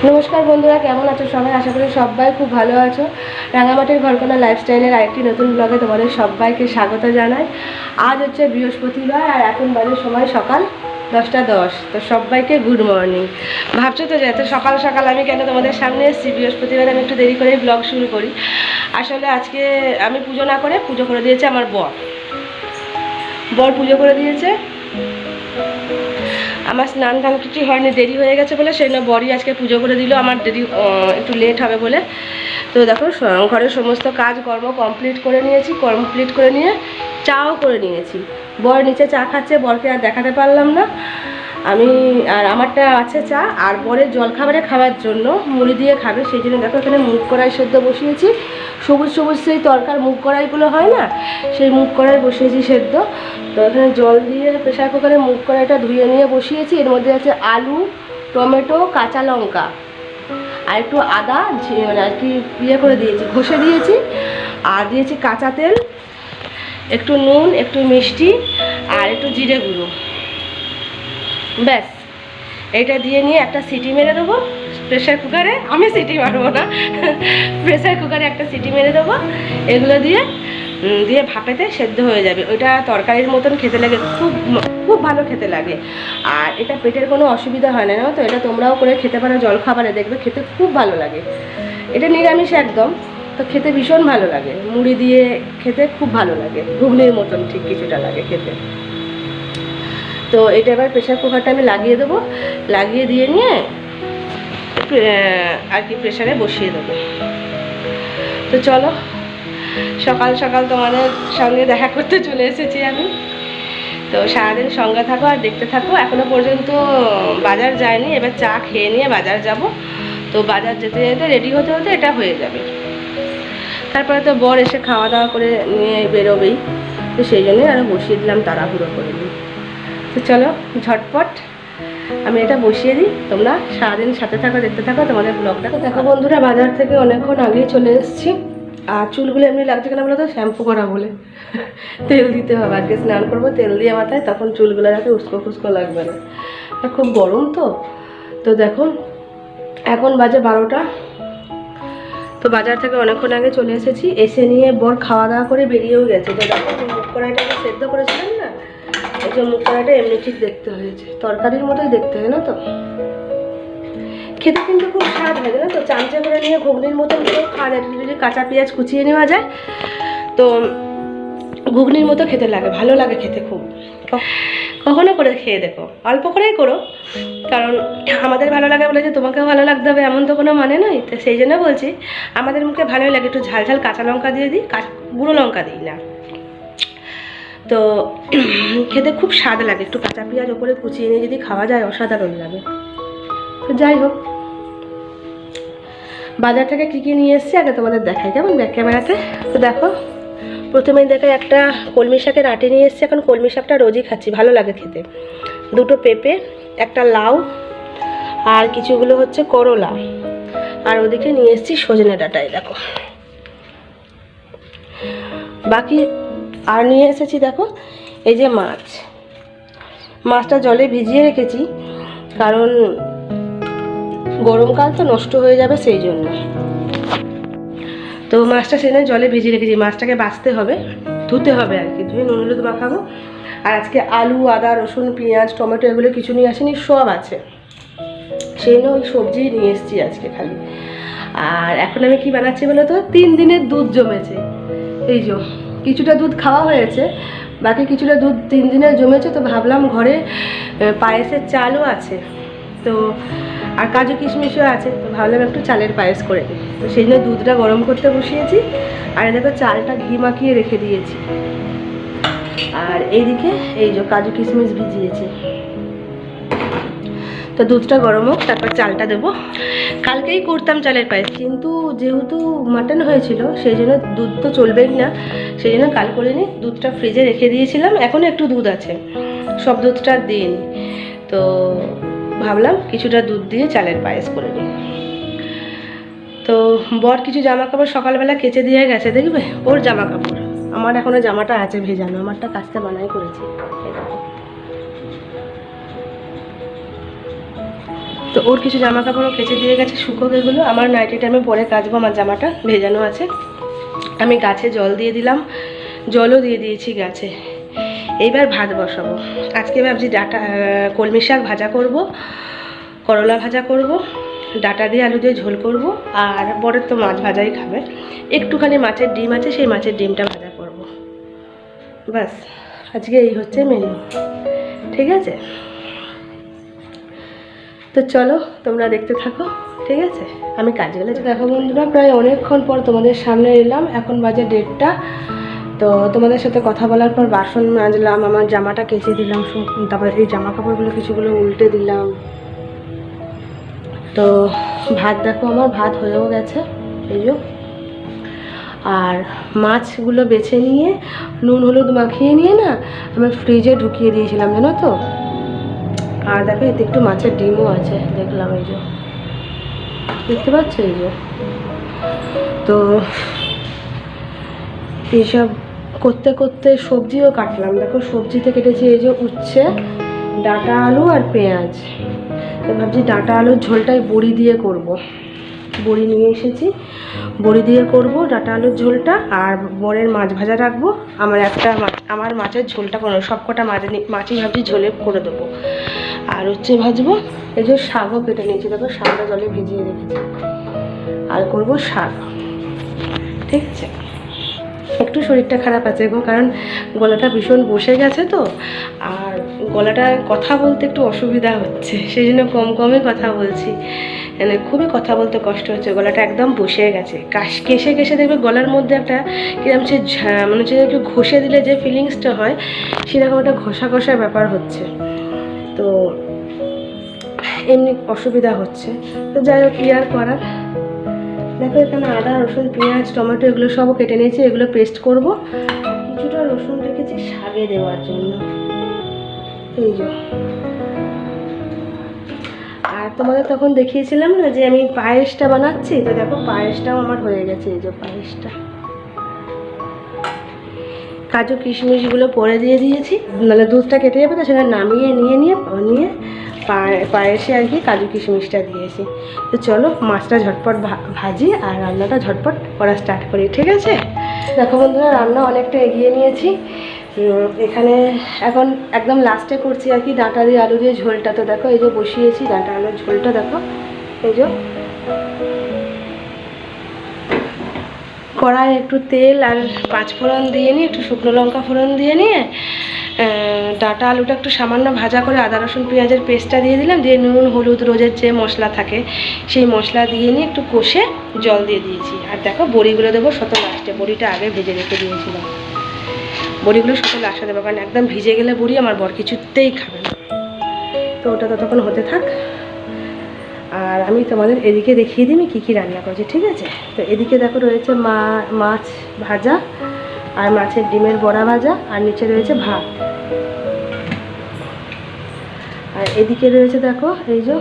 নমস্কার বন্ধুরা, কেমন আছো সবাই? আশা করি সবাই খুব ভালো আছো। রাঙামাটির ঘরকন্না লাইফস্টাইলের আরেকটি নতুন ব্লগে তোমাদের সবাইকে স্বাগত জানাই। আজ হচ্ছে বৃহস্পতিবার আর এখন বাজে সময় সকাল 10:10। তো সবাইকে গুড মর্নিং। ভাবছো তো যে এত সকাল সকাল আমি কেন তোমাদের সামনে এসেছি? বৃহস্পতিবার আমি একটু দেরি করে ব্লগ শুরু করি। আসলে আজকে আমি পুজো না করে পুজো করে দিয়েছে আমার বর পুজো করে দিয়েছে। আমার স্নান টান কিছু হয়নি, দেরি হয়ে গেছে বলে সেই জন্য বরই আজকে পুজো করে দিল। আমার দেরি একটু লেট হবে বলে। তো দেখো ঘরের সমস্ত কাজকর্ম কমপ্লিট করে নিয়েছি, কমপ্লিট করে নিয়ে চাও করে নিয়েছি। বর নিচে চা খাচ্ছে, বরকে আর দেখাতে পারলাম না। আমি আর আমারটা আছে চা, আর বরের জলখাবারে খাওয়ার জন্য মুড়ি দিয়ে খাবে, সেই জন্য দেখো এখানে মুগ কড়াই সেদ্ধ বসিয়েছি। সবুজ সবুজ সেই তরকার মুগ কড়াইগুলো হয় না, সেই মুগ কড়াই বসিয়েছি সেদ্ধ। তো এখানে জল দিয়ে প্রেশার কুকারে মুগ কড়াইটা ধুয়ে নিয়ে বসিয়েছি। এর মধ্যে আছে আলু, টমেটো, কাঁচা লঙ্কা আর একটু আদা মানে আর কি ইয়ে করে দিয়েছি, ঘষে দিয়েছি। আর দিয়েছি কাঁচা তেল, একটু নুন, একটু মিষ্টি আর একটু জিরে গুঁড়ো। ব্যাস, এটা দিয়ে নিয়ে একটা সিটি মেরে দেবো প্রেশার কুকারে। আমি সিটি মারবো না, প্রেশার কুকারে একটা সিটি মেরে দেবো। এগুলো দিয়ে ভাপেতে সেদ্ধ হয়ে যাবে। ওইটা তরকারির মতন খেতে লাগে, খুব খুব ভালো খেতে লাগে। আর এটা পেটের কোনো অসুবিধা হয় না, তো এটা তোমরাও করে খেতে পারো জলখাবারে, দেখবে খেতে খুব ভালো লাগে। এটা নিরামিষ একদম, তো খেতে ভীষণ ভালো লাগে। মুড়ি দিয়ে খেতে খুব ভালো লাগে, ঘুগনির মতন ঠিক কিছুটা লাগে খেতে। তো এটা এবার প্রেশার কুকারটা আমি লাগিয়ে দেবো, লাগিয়ে দিয়ে নিয়ে আর কি প্রেশারে বসিয়ে দেবো। তো চলো, সকাল সকাল তোমাদের সঙ্গে দেখা করতে চলে এসেছি আমি। তো সারাদিন সঙ্গে থাকো আর দেখতে থাকো। এখনো পর্যন্ত বাজার যায়নি, এবার চা খেয়ে নিয়ে বাজার যাব। তো বাজার যেতে যেতে রেডি হতে হতে এটা হয়ে যাবে। তারপরে তো বর এসে খাওয়া দাওয়া করে নিয়ে বেরোবেই, তো সেই জন্যই আরও বসিয়ে দিলাম তাড়াহুড়ো করে নিই। তো চলো ঝটপট আমি এটা বসিয়ে দিই, তোমরা সারাদিন সাথে থাকো, দেখতে থাকো তোমাদের ব্লগটা। দেখো বন্ধুরা, বাজার থেকে অনেকক্ষণ আগেই চলে এসেছি। আর চুলগুলো এমনি লাগছে কেন বলো তো? শ্যাম্পু করা বলে। তেল দিতে হবে, আজকে স্নান করবো তেল দিয়ে মাথায়, তখন চুলগুলো যাতে উস্কো খুস্কো লাগবে না। খুব গরম তো দেখো এখন বাজে 12টা। তো বাজার থেকে অনেকক্ষণ আগে চলে এসেছি, এসে নিয়ে বর খাওয়া দাওয়া করে বেরিয়েও গেছে। তো দেখো মুগ কড়াইটাকে সেদ্ধ করেছিলাম না, এই যে মুগ কড়াইটা এমনি ঠিক দেখতে হয়েছে, তরকারির মতোই দেখতে হয় না তো। খেতে কিন্তু খুব স্বাদ হয় না তো, চামচা করে নিয়ে ঘুগনির মতন করে খাওয়া যায়। যদি কাঁচা পেঁয়াজ কুচিয়ে নেওয়া যায় তো ঘুগনির মতো খেতে লাগে, ভালো লাগে খেতে খুব। কখনো করে খেয়ে দেখো, অল্প করেই করো, কারণ আমাদের ভালো লাগে বলে যে তোমাকেও ভালো লাগতে হবে এমন তো কোনো মানে নয়। তো সেই জন্য বলছি, আমাদের মুখে ভালোই লাগে। একটু ঝাল ঝাল কাঁচা লঙ্কা দিয়ে দিই, গুঁড়ো লঙ্কা দিই না। তো খেতে খুব স্বাদ লাগে, একটু কাঁচা পেঁয়াজ ওপরে কুচিয়ে নিয়ে যদি খাওয়া যায় অসাধারণ লাগে। তো যাই হোক, বাজার থেকে কী কী নিয়ে এসেছি আগে তোমাদের দেখাই, কেমন ব্যাক ক্যামেরাতে। তো দেখো, প্রথমেই দেখাই একটা কলমি শাকের আটি নিয়ে এসেছি। এখন কলমি শাকটা রোজই খাচ্ছি, ভালো লাগে খেতে। দুটো পেঁপে, একটা লাউ, আর কিছুগুলো হচ্ছে করলা, আর ওদিকে নিয়ে এসেছি সজনে ডাঁটাই দেখো। বাকি আর নিয়ে এসেছি দেখো, এই যে মাছটা জলে ভিজিয়ে রেখেছি, কারণ গরমকাল তো নষ্ট হয়ে যাবে সেই জন্য। তো মাছটা সেখানে জলে ভিজিয়ে রেখেছি, মাছটাকে বাছতে হবে, ধুতে হবে আর কি, ধুয়ে নুন হলুদ মাখাবো। আর আজকে আলু, আদা, রসুন, পেঁয়াজ, টমেটো এগুলো কিছু নিয়ে আসেনি, সব আছে, সেই জন্য ওই সবজি নিয়ে এসেছি আজকে খালি। আর এখন আমি কি বানাচ্ছি বলো তো? 3 দিনের দুধ জমেছে, এই যে কিছুটা দুধ খাওয়া হয়েছে, বাকি কিছুটা দুধ 3 দিনের জমেছে। তো ভাবলাম ঘরে পায়েসের চালও আছে, তো আর কাজু কিশমিশও আছে, তো ভাবলাম একটু চালের পায়েস করে দিই। তো সেই জন্য দুধটা গরম করতে বসিয়েছি, আর দেখো চালটা ঘি মাখিয়ে রেখে দিয়েছি। আর এইদিকে এই যে কাজু কিশমিশ ভিজিয়েছি। তো দুধটা গরম হোক, তারপর চালটা দেবো। কালকেই করতাম চালের পায়েস, কিন্তু যেহেতু মাটন হয়েছিল সেই জন্য দুধ তো চলবেই না, সেই জন্য কাল করিনি। দুধটা ফ্রিজে রেখে দিয়েছিলাম, এখনও একটু দুধ আছে, সব দুধটা দিন। তো ভাবলাম কিছুটা দুধ দিয়ে চালের পায়েস করে নিই। তো বর কিছু জামা কাপড় সকালবেলা কেচে দিয়ে গেছে, দেখবে ওর জামা কাপড়। আমার এখনও জামাটা আছে ভেজানো, আমারটা কাচতে মানাই করেছি। তো ওর কিছু জামা কাপড়ও কেচে দিয়ে গেছে, শুকোক এগুলো। আমার নাইটিটা আমি পরে কাচবো, আমার জামাটা ভেজানো আছে। আমি গাছে জল দিয়ে দিলাম, জলও দিয়ে দিয়েছি গাছে। এইবার ভাত বসাবো। আজকে ভাবছি ডাটা কলমি শাক ভাজা করব, করলা ভাজা করব, ডাটা দিয়ে আলু দিয়ে ঝোল করব, আর বরের তো মাছ ভাজাই খাবে। একটুখানি মাছের ডিম আছে, সেই মাছের ডিমটা ভাজা করব। ব্যাস, আজকে এই হচ্ছে মেনু, ঠিক আছে? তো চলো তোমরা দেখতে থাকো, ঠিক আছে? আমি কাজগুলো দেখো বন্ধুরা, প্রায় অনেকক্ষণ পর তোমাদের সামনে এলাম। এখন বাজে 1:30। তো তোমাদের সাথে কথা বলার পর বাসন মাজলাম, আমার জামাটা কেচে দিলাম, তারপর এই জামা কাপড়গুলো কিছুগুলো উল্টে দিলাম। তো ভাত দেখো, আমার ভাত হয়েও গেছে এই যে। আর মাছগুলো বেছে নিয়ে নুন হলুদ মাখিয়ে নিয়ে না আমি ফ্রিজে ঢুকিয়ে দিয়েছিলাম, জানো তো। আর দেখো এতে একটু মাছের ডিমও আছে, দেখলাম এই যে, দেখতে পাচ্ছ এই যে। তো এইসব করতে করতে সবজিও কাটলাম। দেখো সবজিতে কেটেছি এই যে উচ্ছে, ডাঁটা আলু আর পেঁয়াজ। তো ভাবছি ডাঁটা আলুর ঝোলটাই বড়ি দিয়ে করব। বড়ি নিয়ে এসেছি, বড়ি দিয়ে করব ডাঁটা আলুর ঝোলটা। আর বরের মাছ ভাজা রাখবো। আমার মাছের ঝোলটা কোনো সবকটা মাছই ভাবছি ঝোলে করে দেবো। আর হচ্ছে ভাজবো এই যে শাকও কেটে নিয়েছি, দেখো শাকটা জলে ভিজিয়ে রেখেছি। আর করব শাক, ঠিক আছে? একটু শরীরটা খারাপ আছে গো, কারণ গলাটা ভীষণ বসে গেছে তো। আর গলাটা কথা বলতে একটু অসুবিধা হচ্ছে, সেই জন্য কমই কথা বলছি। মানে খুবই কথা বলতে কষ্ট হচ্ছে, গলাটা একদম বসে গেছে। কেশে কেশে দেখবে গলার মধ্যে একটা কিরকম সে মানে হচ্ছে একটু ঘষে দিলে যে ফিলিংসটা হয়, সেরকম একটা ঘষা ঘষা ব্যাপার হচ্ছে। তো এমনি অসুবিধা হচ্ছে। তো যাই হোক, কি আর করার। দেখো এখানে আদা রসুন পেঁয়াজ টমেটো এগুলো সবও কেটে নিয়েছি, এগুলো পেস্ট করব। কিছুটা রসুন রেখেছি শাকে দেওয়ার জন্য, এই যে। আর তোমাদের তখন দেখিয়েছিলাম না যে আমি পায়েসটা বানাচ্ছি, তো দেখো পায়েসটাও আমার হয়ে গেছে, এই যে পায়েসটা। কাজু কিশমিশগুলো পরে দিয়ে দিয়েছি, মানে দুধটা কেটে যাবে তো সেটা নামিয়ে নিয়ে পায়েসে আর কি কাজু কিশমিশটা দিয়েছি। তো চলো মাছটা ঝটপট ভাজি আর রান্নাটা ঝটপট করা স্টার্ট করি, ঠিক আছে? দেখো বন্ধুরা, রান্না অনেকটা এগিয়ে নিয়েছি। এখানে এখন একদম লাস্টে করছি আর কি ডাঁটা দিয়ে আলু দিয়ে ঝোলটা। তো দেখো এই যে বসিয়েছি ডাঁটা আলুর ঝোলটা, দেখো এই যে। কড়াই একটু তেল আর 5 ফোড়ন দিয়ে নিয়ে, একটু শুকনো লঙ্কা ফোড়ন দিয়ে নিয়ে ডাঁটা আলুটা একটু সামান্য ভাজা করে আদা রসুন পেঁয়াজের পেস্টটা দিয়ে দিলাম, দিয়ে নুন হলুদ রোজের যে মশলা থাকে সেই মশলা দিয়ে নিয়ে একটু কষে জল দিয়ে দিয়েছি। আর দেখো বড়িগুলো দেবো শত লাস্টে, বড়িটা আগে ভেজে রেখে দিয়েছিলাম। বড়িগুলো শত লাস্টে দেবো, কারণ একদম ভিজে গেলে বড়ি আমার বর কিছুতেই খাবে না। তো ওটা ততক্ষণ হতে থাক। আর আমি তোমাদের এদিকে দেখিয়ে দিই আমি কী কী রান্না করছি, ঠিক আছে? তো এদিকে দেখো রয়েছে মাছ ভাজা আর মাছের ডিমের বড়া ভাজা, আর নিচে রয়েছে ভাত। আর এদিকে রয়েছে দেখো এই যে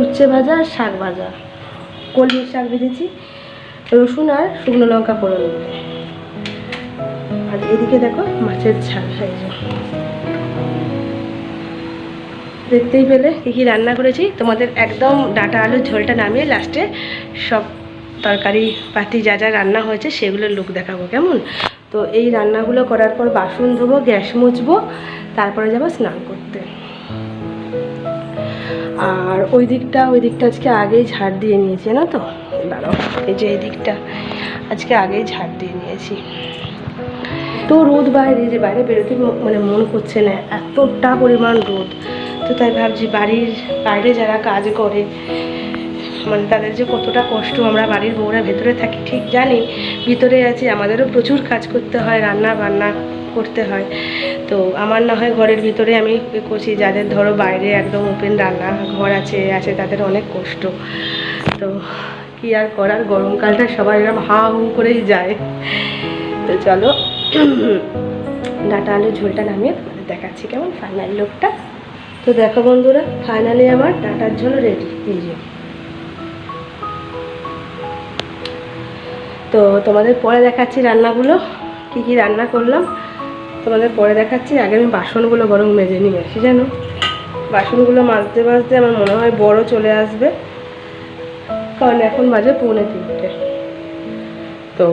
উচ্ছে ভাজা আর শাক ভাজা, কলমির শাক ভেজেছি রসুন আর শুকনো লঙ্কা ফোড়ন দিয়ে। আর এদিকে দেখো মাছের ঝাল, এই যে দেখতেই পেলে কী কী রান্না করেছি। তোমাদের একদম ডাঁটা আলুর ঝোলটা নামিয়ে লাস্টে সব তরকারি পাতি যা যা রান্না হয়েছে সেগুলোর লুক দেখাবো, কেমন? তো এই রান্নাগুলো করার পর বাসন ধোবো, গ্যাস মুছবো, তারপরে যাবো স্নান করতে। আর ওই দিকটা আজকে আগেই ঝাড় দিয়ে নিয়েছি, জানো তো। দাঁড়াও, এই যে এই দিকটা আজকে আগেই ঝাড় দিয়ে নিয়েছি। তো রোদ বাইরে, যে বাইরে বেরোতে মানে মন করছে না, এতটা পরিমাণ রোদ। তো তাই ভাবছি বাড়ির বাইরে যারা কাজ করে মানে তাদের যে কতটা কষ্ট। আমরা বাড়ির বউরা ভেতরে থাকি ঠিক জানি, ভিতরে আছি, আমাদেরও প্রচুর কাজ করতে হয়, রান্না বান্না করতে হয়। তো আমার না হয় ঘরের ভিতরে আমি করছি, যাদের ধরো বাইরে একদম ওপেন রান্না ঘর আছে তাদের অনেক কষ্ট। তো কি আর করার, গরমকালটা সবাই এরকম হাঁ হু করেই যায়। তো চলো ডাঁটা আলুর ঝোলটা নামিয়ে তোমাদের দেখাচ্ছি কেমন ফাইনাল লুকটা। তো দেখো বন্ধুরা, ফাইনালি আমার ডাঁটার ঝোল রেডি, এই যে। তো তোমাদের পরে দেখাচ্ছি রান্নাগুলো, কি কি রান্না করলাম তোমাদের পরে দেখাচ্ছি। আগে আমি বাসনগুলো বরং মেজে নিয়ে আসি, জানো বাসনগুলো মাজতে মাজতে আমার মনে হয় বড় চলে আসবে, কারণ এখন বাজে 2:45। তো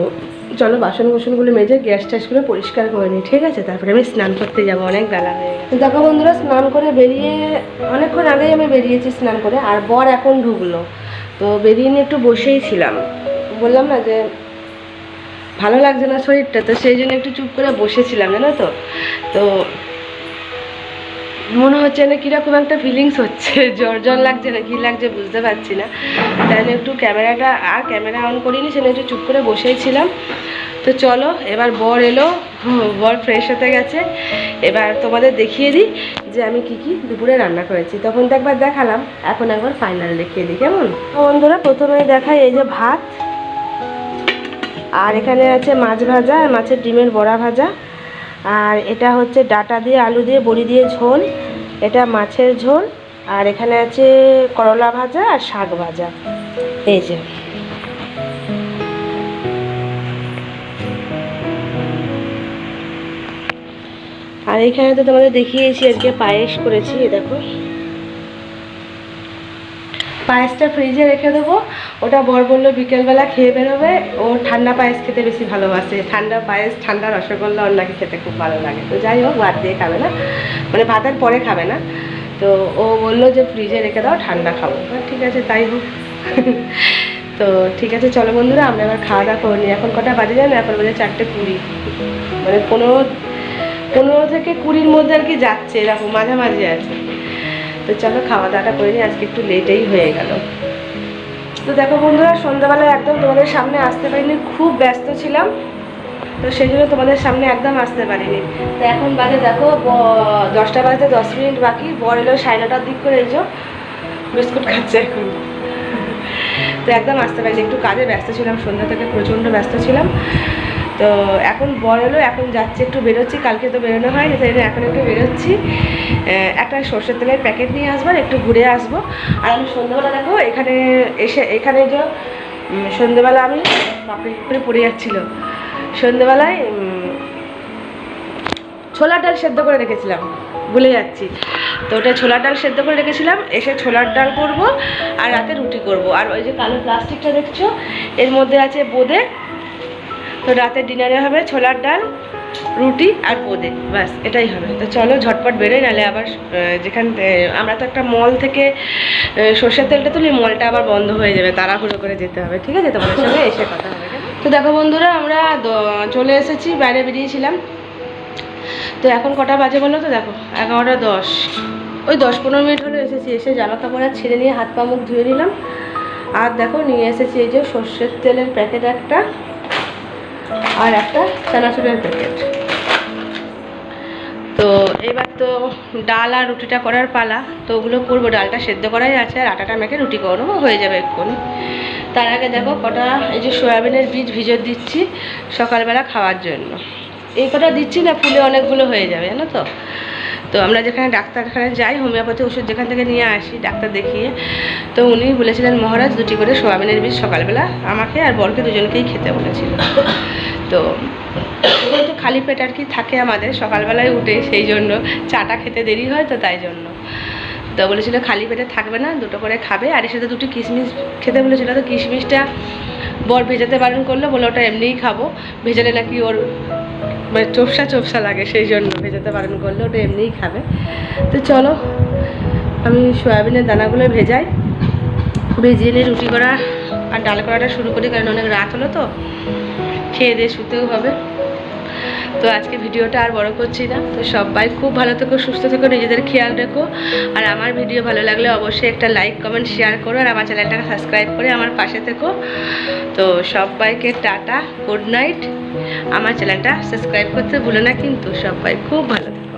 চলো বাসন কোসনগুলো মেজে গ্যাস ট্যাসগুলো পরিষ্কার করে নিই, ঠিক আছে? তারপরে আমি স্নান করতে যাবো, অনেক বেলা হয়ে গেছে। দেখো বন্ধুরা, স্নান করে বেরিয়ে অনেকক্ষণ আগেই আমি বেরিয়েছি স্নান করে, আর বর এখন ঢুকলো। তো বেরিয়ে নিয়ে একটু বসেই ছিলাম, বললাম না যে ভালো লাগছে না শরীরটা, তো সেই জন্য একটু চুপ করে বসেছিলাম, জানো তো। তো মনে হচ্ছে না কীরকম একটা ফিলিংস হচ্ছে, জ্বর জ্বর লাগছে না কী লাগছে বুঝতে পারছি না। তাই একটু ক্যামেরা অন করিনি, সেটা একটু চুপ করে বসেই ছিলাম। তো চলো এবার বর এলো, বর ফ্রেশ হতে গেছে। এবার তোমাদের দেখিয়ে দিই যে আমি কি কি দুপুরে রান্না করেছি। তখন তো একবার দেখালাম, এখন একবার ফাইনাল দেখিয়ে দিই, কেমন? বন্ধুরা প্রথমেই দেখাই এই যে ভাত, আর এখানে আছে মাছ ভাজা, মাছের ডিমের বড়া ভাজা, আর এটা হচ্ছে ডাঁটা দিয়ে আলু দিয়ে বড়ি দিয়ে ঝোল, এটা মাছের ঝোল, আর এখানে আছে করলা ভাজা আর শাক ভাজা। এই যে আর এখানে তো তোমাদের দেখিয়েছি আজকে পায়েস করেছি। দেখো পায়েসটা ফ্রিজে রেখে দেবো, ওটা বর বললো বিকেলবেলা খেয়ে বেরোবে, ও ঠান্ডা পায়েস খেতে বেশি ভালোবাসে, ঠান্ডা পায়েস ঠান্ডা রসগোল্লা ওর নাকি খেতে খুব ভালো লাগে। তো যাই হোক, ভাত দিয়ে খাবে না, মানে ভাতের পরে খাবে না। তো ও বললো যে ফ্রিজে রেখে দাও, ঠান্ডা খাবো। ঠিক আছে, তাই হোক। তো ঠিক আছে, চলো বন্ধুরা আমরা এবার খাওয়া দাওয়া করে নিই। এখন কটা বাজে জানো? এখন বাজে 4:20, মানে 15 থেকে 20-র মধ্যে আর কি যাচ্ছে, এরকম মাঝামাঝি আছে। তো চলো খাওয়া দাওয়াটা করে নিই, আজকে একটু লেটেই হয়ে গেল। তো দেখো বন্ধুরা, সন্ধ্যাবেলায় একদম তোমাদের সামনে আসতে পারিনি, খুব ব্যস্ত ছিলাম, তো সেই জন্য তোমাদের সামনে একদম আসতে পারিনি। তো এখন বাজে দেখো 10টা বাজতে 10 মিনিট বাকি, বর এলো 9:30টার দিক করে, এসো বিস্কুট খাচ্ছে এখন। তো একদম আসতে পারিনি, একটু কাজে ব্যস্ত ছিলাম, সন্ধ্যা থেকে প্রচণ্ড ব্যস্ত ছিলাম। তো এখন বর এলো, এখন যাচ্ছে, একটু বেরোচ্ছি, কালকে তো বেরোনো হয়নি, তাই এখন একটু বেরোচ্ছি। একটা সর্ষের তেলের প্যাকেট নিয়ে আসবো, একটু ঘুরে আসবো। আর আমি সন্ধ্যাবেলা দেখো এখানে যে সন্ধ্যেবেলা আমি বাপরে করে পড়ে যাচ্ছিলো, সন্ধ্যেবেলায় ছোলার ডাল সেদ্ধ করে রেখেছিলাম, ভুলে যাচ্ছি। তো ওটা ছোলার ডাল সেদ্ধ করে রেখেছিলাম, এসে ছোলার ডাল করব আর রাতে রুটি করব। আর ওই যে কালো প্লাস্টিকটা দেখছো, এর মধ্যে আছে বোঁদে। তো রাতের ডিনারে হবে ছোলার ডাল, রুটি আর বোঁদে, ব্যাস এটাই হবে। তো চলো ঝটপট বেরোই, নাহলে আবার আমরা তো একটা মল থেকে সর্ষের তেলটা তুলি, মলটা আবার বন্ধ হয়ে যাবে, তাড়াহুড়ো করে যেতে হবে। ঠিক আছে, তোমাদের সঙ্গে এসে কথা হবে। তো দেখো বন্ধুরা, আমরা চলে এসেছি, বাইরে বেরিয়েছিলাম। তো এখন কটা বাজে বলো তো? দেখো 11:10, ওই 10-15 মিনিট হলে এসেছি। এসে জামা কাপড় আর ছেড়ে নিয়ে হাত পা মুখ ধুয়ে নিলাম। আর দেখো নিয়ে এসেছি এই যে সর্ষের তেলের প্যাকেট একটা, আর একটা চানাচুরের প্যাকেট। তো এবার তো ডাল আর রুটিটা করার পালা, তো ওগুলো করবো। ডালটা সেদ্ধ করাই আছে, আর আটাটা মেখে রুটি করে নেবো, হয়ে যাবে এক্ষুনি। তার আগে দেখো কটা এই যে সয়াবিনের বীজ ভিজে দিচ্ছি সকালবেলা খাওয়ার জন্য। এই কটা দিচ্ছি না, ফুলে অনেকগুলো হয়ে যাবে, জানো তো। তো আমরা যেখানে ডাক্তারখানায় যাই, হোমিওপ্যাথি ওষুধ যেখান থেকে নিয়ে আসি ডাক্তার দেখিয়ে, তো উনি বলেছিলেন মহারাজ 2টি করে সয়াবিনের বীজ সকালবেলা আমাকে আর বরকে দুজনকেই খেতে বলেছিল। তো ওগুলো তো খালি পেট আর কি থাকে আমাদের সকালবেলায় উঠে, সেই জন্য চাটা খেতে দেরি হয়, তো তাই জন্য। তো বলেছিল খালি পেটে থাকবে না, 2টো করে খাবে। আর এর সাথে 2টি কিশমিশ খেতে বলেছিল। তো কিশমিশটা বর ভেজাতে বারণ করলো, বলে ওটা এমনিই খাবো, ভেজালে নাকি ওর মানে চোপসা লাগে, সেই জন্য ভেজাতে বারণ করলো, ওটা এমনিই খাবে। তো চলো আমি সয়াবিনের দানাগুলো ভেজিয়ে নিয়ে রুটি করা আর ডাল করাটা শুরু করি, কারণ অনেক রাত হলো তো, খেয়ে দিয়ে শুতেও হবে। তো আজকে ভিডিওটা আর বড় করছি না। তো সবাই খুব ভালো থেকো, সুস্থ থেকো, নিজেদের খেয়াল রেখো। আর আমার ভিডিও ভালো লাগলে অবশ্যই একটা লাইক কমেন্ট শেয়ার করো, আর আমার চ্যানেলটাকে সাবস্ক্রাইব করে আমার পাশে থেকো। তো সবাইকে টাটা, গুড নাইট। আমার চ্যানেলটা সাবস্ক্রাইব করতে ভুলো না কিন্তু। সবাই খুব ভালো থেকো।